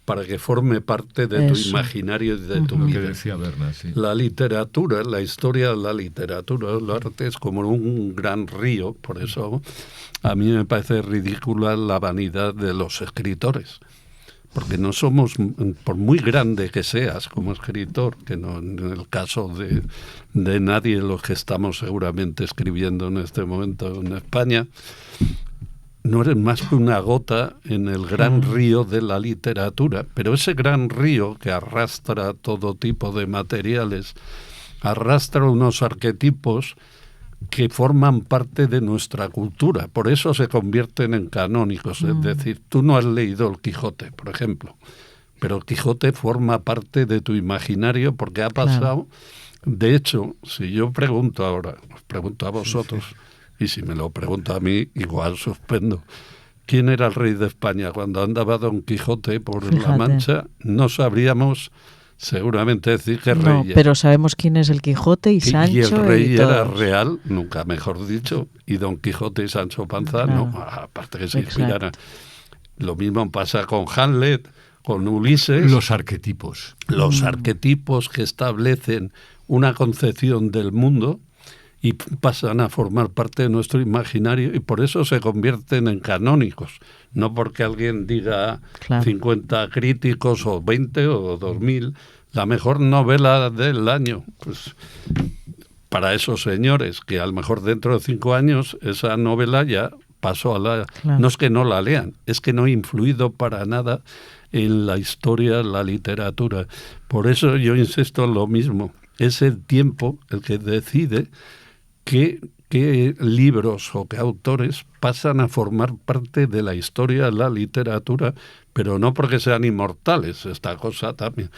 para que forme parte de tu imaginario y de tu vida. Que decía Berna, sí. La literatura, la historia de la literatura, el arte es como un gran río, por eso a mí me parece ridícula la vanidad de los escritores. Porque no somos, por muy grande que seas como escritor, que no en el caso de nadie de los que estamos seguramente escribiendo en este momento en España, no eres más que una gota en el gran río de la literatura, pero ese gran río que arrastra todo tipo de materiales, arrastra unos arquetipos que forman parte de nuestra cultura, por eso se convierten en canónicos. Es decir, tú no has leído El Quijote, por ejemplo, pero Quijote forma parte de tu imaginario porque ha pasado. De hecho, si yo pregunto ahora, os pregunto a vosotros, y si me lo pregunto a mí, igual suspendo. ¿Quién era el rey de España cuando andaba Don Quijote por La Mancha? No sabríamos seguramente decir que rey. No, pero sabemos quién es el Quijote y Sancho. Y el rey era real, nunca mejor dicho, y Don Quijote y Sancho Panza, no, aparte que se inspiraran. Lo mismo pasa con Hamlet, con Ulises. Los arquetipos. Los arquetipos que establecen una concepción del mundo y pasan a formar parte de nuestro imaginario y por eso se convierten en canónicos. No porque alguien diga 50 críticos o 20 o 2000, la mejor novela del año. Pues para esos señores que a lo mejor dentro de 5 años esa novela ya pasó a la... No es que no la lean, es que no ha influido para nada en la historia, la literatura. Por eso yo insisto en lo mismo. Es el tiempo el que decide qué libros o qué autores pasan a formar parte de la historia, la literatura, pero no porque sean inmortales. Esta cosa también.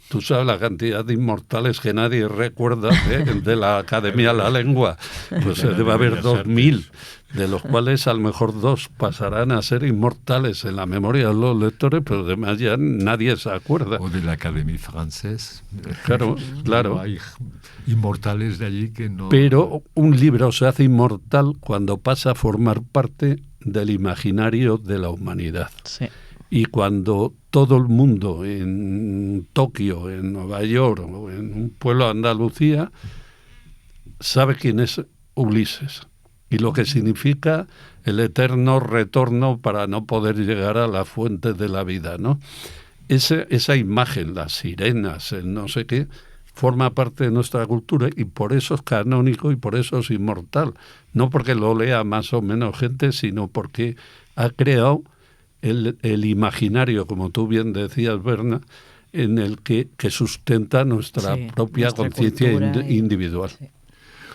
Tú sabes la cantidad de inmortales que nadie recuerda de la Academia de la Lengua. Pues debe haber 2000, de los cuales a lo mejor 2 pasarán a ser inmortales en la memoria de los lectores, pero además ya nadie se acuerda. O de la Académie Française. Claro. No hay inmortales de allí que no... Pero un libro se hace inmortal cuando pasa a formar parte del imaginario de la humanidad. Sí. Y cuando todo el mundo en Tokio, en Nueva York o en un pueblo de Andalucía sabe quién es Ulises y lo que significa el eterno retorno para no poder llegar a la fuente de la vida, ¿no? Esa imagen, las sirenas, el no sé qué, forma parte de nuestra cultura y por eso es canónico y por eso es inmortal. No porque lo lea más o menos gente, sino porque ha creado el imaginario, como tú bien decías, Berna, en el que sustenta nuestra propia conciencia individual. Sí.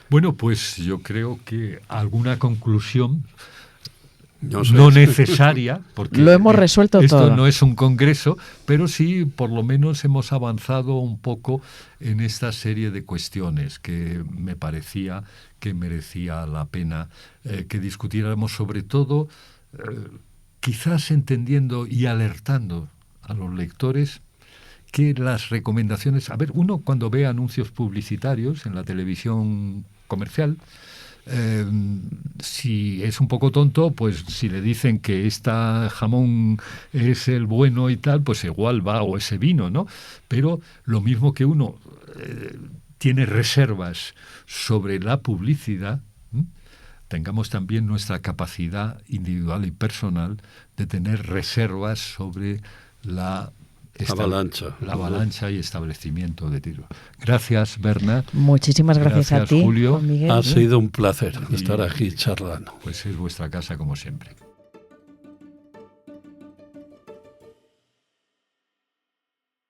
Bueno, pues yo creo que alguna conclusión no sé. No necesaria, porque lo hemos resuelto esto todo. No es un congreso, pero sí por lo menos hemos avanzado un poco en esta serie de cuestiones que me parecía que merecía la pena que discutiéramos, sobre todo quizás entendiendo y alertando a los lectores que las recomendaciones... A ver, uno cuando ve anuncios publicitarios en la televisión comercial, si es un poco tonto, pues si le dicen que esta jamón es el bueno y tal, pues igual va, o ese vino, ¿no? Pero lo mismo que uno tiene reservas sobre la publicidad, tengamos también nuestra capacidad individual y personal de tener reservas sobre la avalancha y establecimiento de tiro. Gracias, Berna. Muchísimas gracias a ti, Julio. Juan Miguel. Ha sido un placer estar aquí charlando. Pues es vuestra casa como siempre.